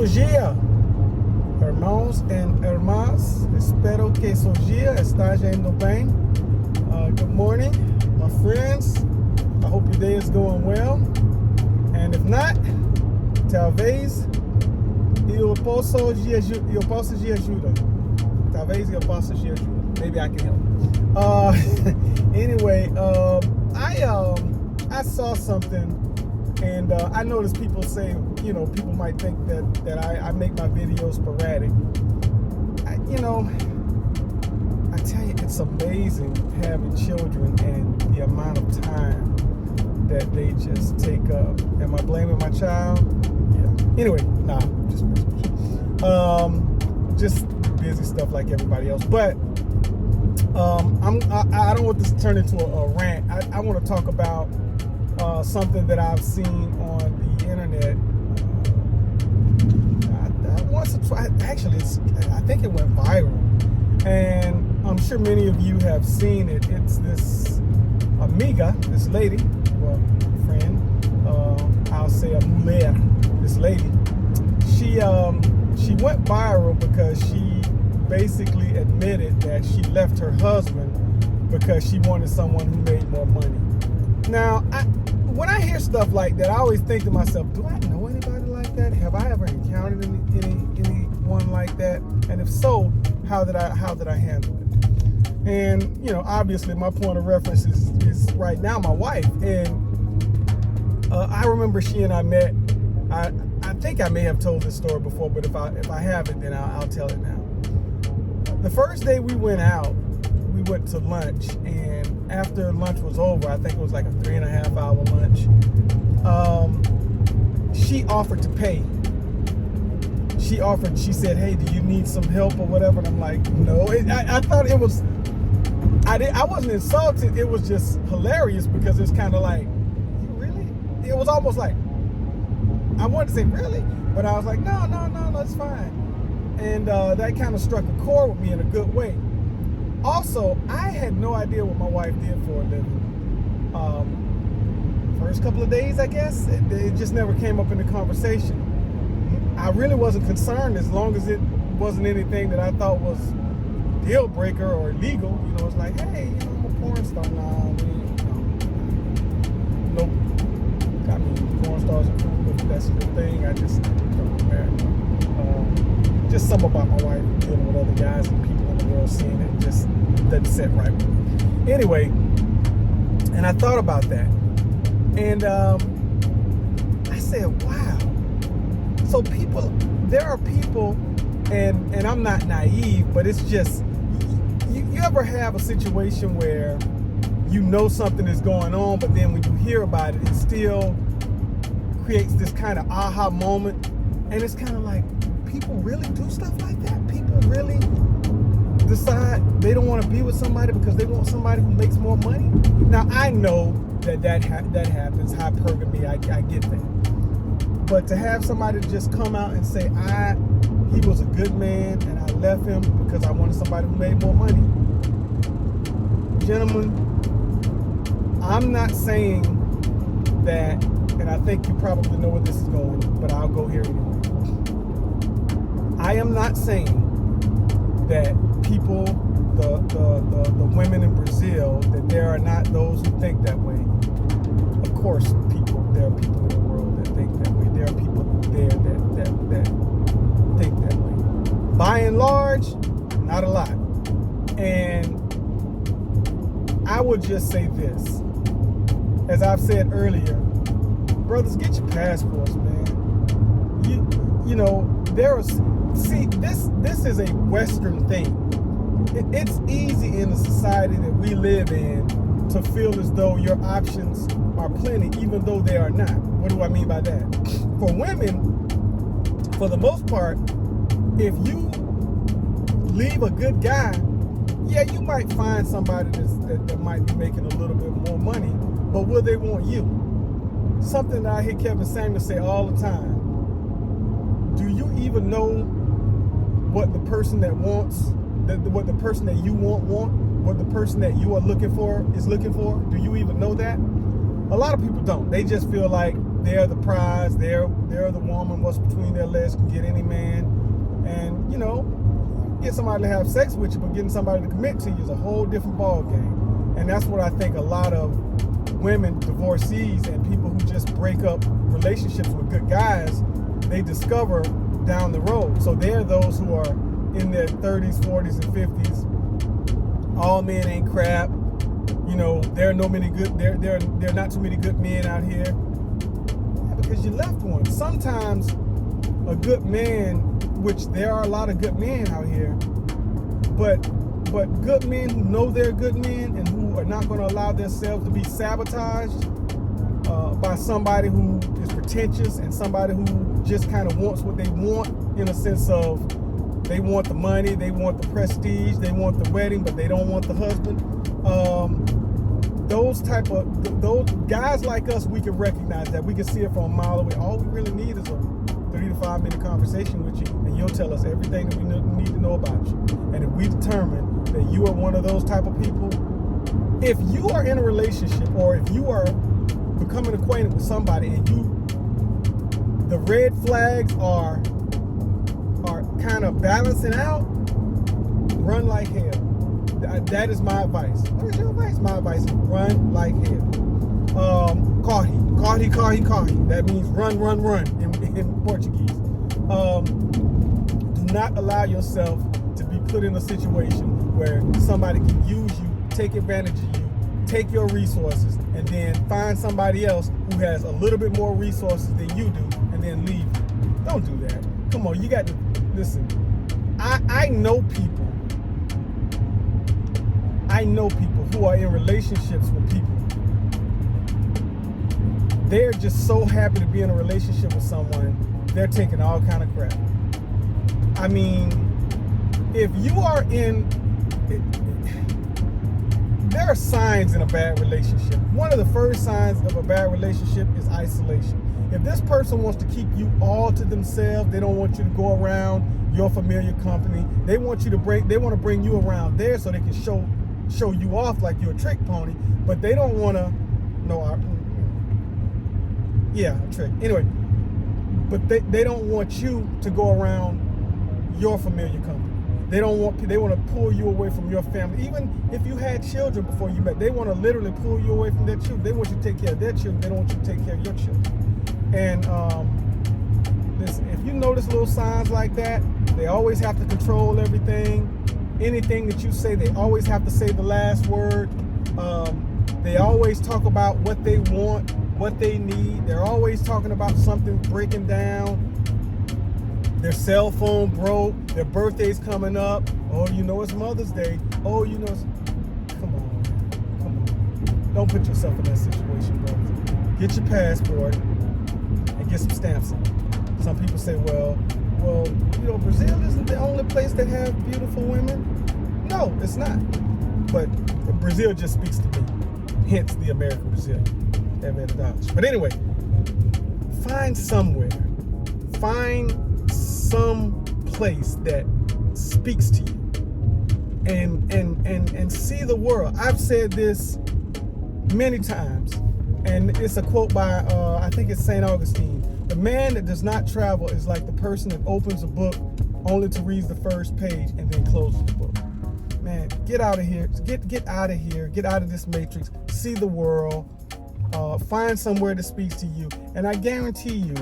Bom dia, irmãos and irmãs. Espero que seu dia esteja indo bem. Good morning, my friends. I hope your day is going well. And if not, talvez eu possa te ajudar. Talvez eu possa te ajudar. Maybe I can help. Anyway, I saw something. And I noticed people say, people might think that I make my videos sporadic. I tell you, it's amazing having children and the amount of time that they just take up. Am I blaming my child? Yeah. Anyway, nah, just busy stuff like everybody else. But I don't want this to turn into a rant. I want to talk about something that I've seen on the internet once or twice. Actually, I think it went viral, and I'm sure many of you have seen it. It's this amiga, this lady, well, friend, I'll say a mulher, this lady. She went viral because she basically admitted that she left her husband because she wanted someone who made more money. Now, when I hear stuff like that, I always think to myself, do I know anybody like that? Have I ever encountered anyone like that? And if so, how did I handle it? And, obviously my point of reference is right now my wife. And I remember she and I met. I think I may have told this story before, but if I haven't, then I'll tell it now. The first day we went out, we went to lunch, and after lunch was over, I think it was like a 3.5 hour lunch, she offered to pay. She said, hey, do you need some help or whatever? And I'm like, no. I thought it was, I wasn't insulted. It was just hilarious because it's kind of like, really? It was almost like, I wanted to say, really? But I was like, no, it's fine. And that kind of struck a chord with me in a good way. Also, I had no idea what my wife did for a living. First couple of days, I guess, it just never came up in the conversation. I really wasn't concerned as long as it wasn't anything that I thought was a deal breaker or illegal. It's like, hey, I'm a porn star now. Nope. I mean, porn stars are cool if that's your thing. I just don't care. Just something about my wife dealing with other guys and people in the world seeing it just doesn't sit right with me. Anyway, and I thought about that. And I said, wow. So there are people, and I'm not naive, but it's just, you ever have a situation where something is going on, but then when you hear about it, it still creates this kind of aha moment. And it's kind of like, people really do stuff like that? People really decide they don't want to be with somebody because they want somebody who makes more money? Now, I know that happens, hypergamy, I get that. But to have somebody just come out and say, he was a good man and I left him because I wanted somebody who made more money. Gentlemen, I'm not saying that, and I think you probably know where this is going, but I'll go here anyway. I am not saying that people, the women in Brazil, that there are not those who think that way. Of course, there are people in the world that think that way. There are people there that think that way. By and large, not a lot. And I would just say this, as I've said earlier, brothers, get your passports, man. This is a Western thing. It's easy in the society that we live in to feel as though your options are plenty, even though they are not. What do I mean by that? For women, for the most part, if you leave a good guy, yeah, you might find somebody that might be making a little bit more money, but will they want you? Something that I hear Kevin Samuel say all the time. Do you even know what the person that wants, what the person that you want, what the person that you are looking for is looking for? Do you even know that? A lot of people don't. They just feel like they're the prize, they're the woman, what's between their legs can get any man. And get somebody to have sex with you, but getting somebody to commit to you is a whole different ball game. And that's what I think a lot of women, divorcees, and people who just break up relationships with good guys, they discover down the road. So they're those who are in their 30s, 40s, and 50s. All men ain't crap. There are not too many good men out here. Yeah, because you left one. Sometimes a good man, which there are a lot of good men out here, but good men who know they're good men and who are not going to allow themselves to be sabotaged by somebody who is pretentious and somebody who just kind of wants what they want, in a sense of they want the money, they want the prestige, they want the wedding, but they don't want the husband. Those guys like us, we can recognize that. We can see it from a mile away. All we really need is a 3 to 5 minute conversation with you, and you'll tell us everything that we need to know about you. And if we determine that you are one of those type of people, if you are in a relationship or if you are becoming acquainted with somebody and the red flags are kind of balancing out, run like hell. That is my advice. What is your advice? My advice is run like hell. Corre. That means run in Portuguese. Do not allow yourself to be put in a situation where somebody can use you, take advantage of you, take your resources, and then find somebody else who has a little bit more resources than you do, and then leave you. Don't do that. Come on, you got to listen. I know people who are in relationships with people. They're just so happy to be in a relationship with someone, they're taking all kind of crap. I mean, if you are there are signs in a bad relationship. One of the first signs of a bad relationship is isolation. If this person wants to keep you all to themselves, they don't want you to go around your familiar company. They want to bring you around there so they can show you off like you're a trick pony, but they don't want to a trick. Anyway, but they don't want you to go around your familiar company. They want to pull you away from your family. Even if you had children before you met, they want to literally pull you away from their children. They want you to take care of their children. They don't want you to take care of your children. And listen, if you notice little signs like that, they always have to control everything. Anything that you say, they always have to say the last word. They always talk about what they want, what they need. They're always talking about something breaking down. Their cell phone broke. Their birthday's coming up. Oh, it's Mother's Day. Oh, come on. Don't put yourself in that situation, bro. Get your passport and get some stamps in it. Some people say, well, Brazil isn't the only place that has beautiful women. No, it's not. But Brazil just speaks to me. Hence the American Brazilian. But anyway, find some place that speaks to you and see the world. I've said this many times, and it's a quote by I think it's St. Augustine. The man that does not travel is like the person that opens a book only to read the first page and then closes the book. Man, get out of here. Get out of here. Get out of this matrix. See the world. Find somewhere that speaks to you. And I guarantee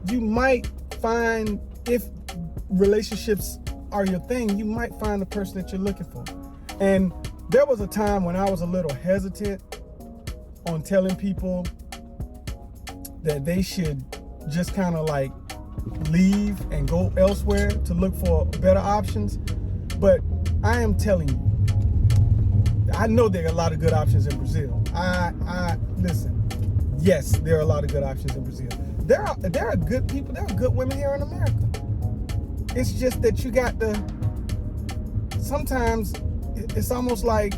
you might find, if relationships are your thing, you might find the person that you're looking for. And there was a time when I was a little hesitant on telling people that they should just kind of like leave and go elsewhere to look for better options. But I am telling you, I know there are a lot of good options in Brazil. Listen. Yes, there are a lot of good options in Brazil. There are good people. There are good women here in America. It's just that you got to. Sometimes it's almost like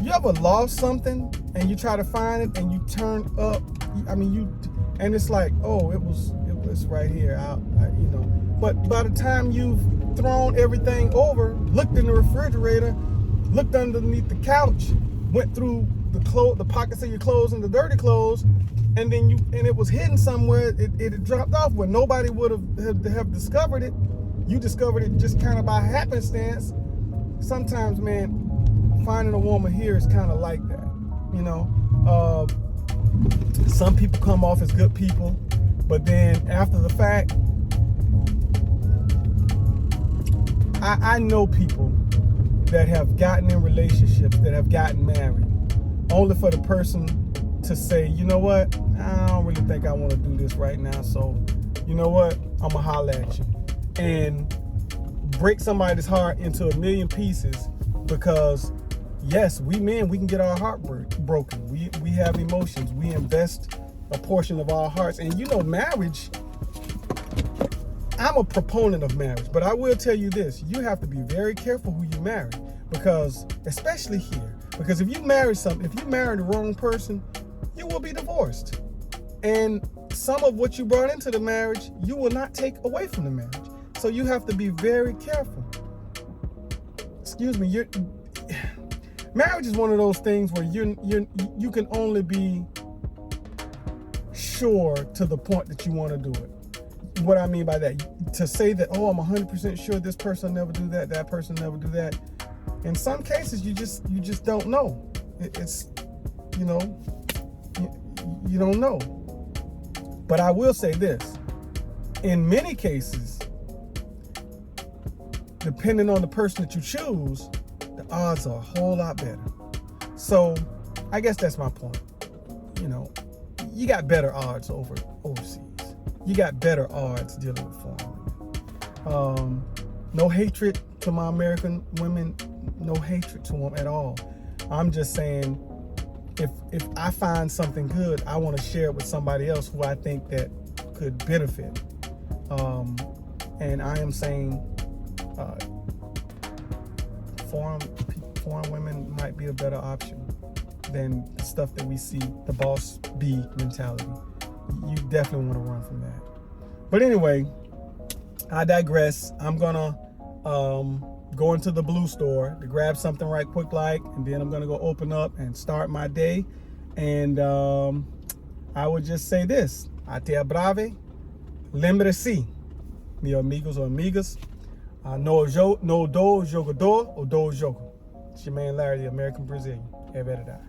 you ever lost something and you try to find it and you turn up. And it's like, oh, it was right here. But by the time you've thrown everything over, looked in the refrigerator, looked underneath the couch, went through the pockets of your clothes and the dirty clothes, and then it was hidden somewhere. It dropped off where nobody would have discovered it. You discovered it just kind of by happenstance. Sometimes, man, finding a woman here is kind of like that. You know, some people come off as good people, but then after the fact, I know people that have gotten in relationships, that have gotten married, only for the person to say, you know what, I don't really think I want to do this right now, so you know what, I'm gonna holler at you, and break somebody's heart into a million pieces because, yes, we men, we can get our heart broken. We have emotions. We invest a portion of our hearts, and you know, marriage, I'm a proponent of marriage, but I will tell you this, you have to be very careful who you marry, because, especially here, because if you marry the wrong person, you will be divorced. And some of what you brought into the marriage, you will not take away from the marriage. So you have to be very careful. Excuse me, marriage is one of those things where you can only be sure to the point that you want to do it. What I mean by that, to say that, oh, I'm 100% sure this person never do that, that person never do that. In some cases, you just don't know. It's, you know, you don't know. But I will say this, in many cases, depending on the person that you choose, the odds are a whole lot better. So I guess that's my point. You know, you got better odds overseas. You got better odds dealing with foreign women. No hatred to my American women, no hatred to them at all. I'm just saying, if I find something good, I want to share it with somebody else who I think that could benefit. And I am saying foreign women might be a better option than the stuff that we see, the boss bee mentality. You definitely want to run from that. But anyway, I digress. I'm gonna go into the blue store to grab something right quick like, and then I'm gonna go open up and start my day. And I would just say this: até a breve, lembre-se, meus amigos or amigas, no do jogador ou do jogo. It's your man Larry, the American Brazilian. É verdade.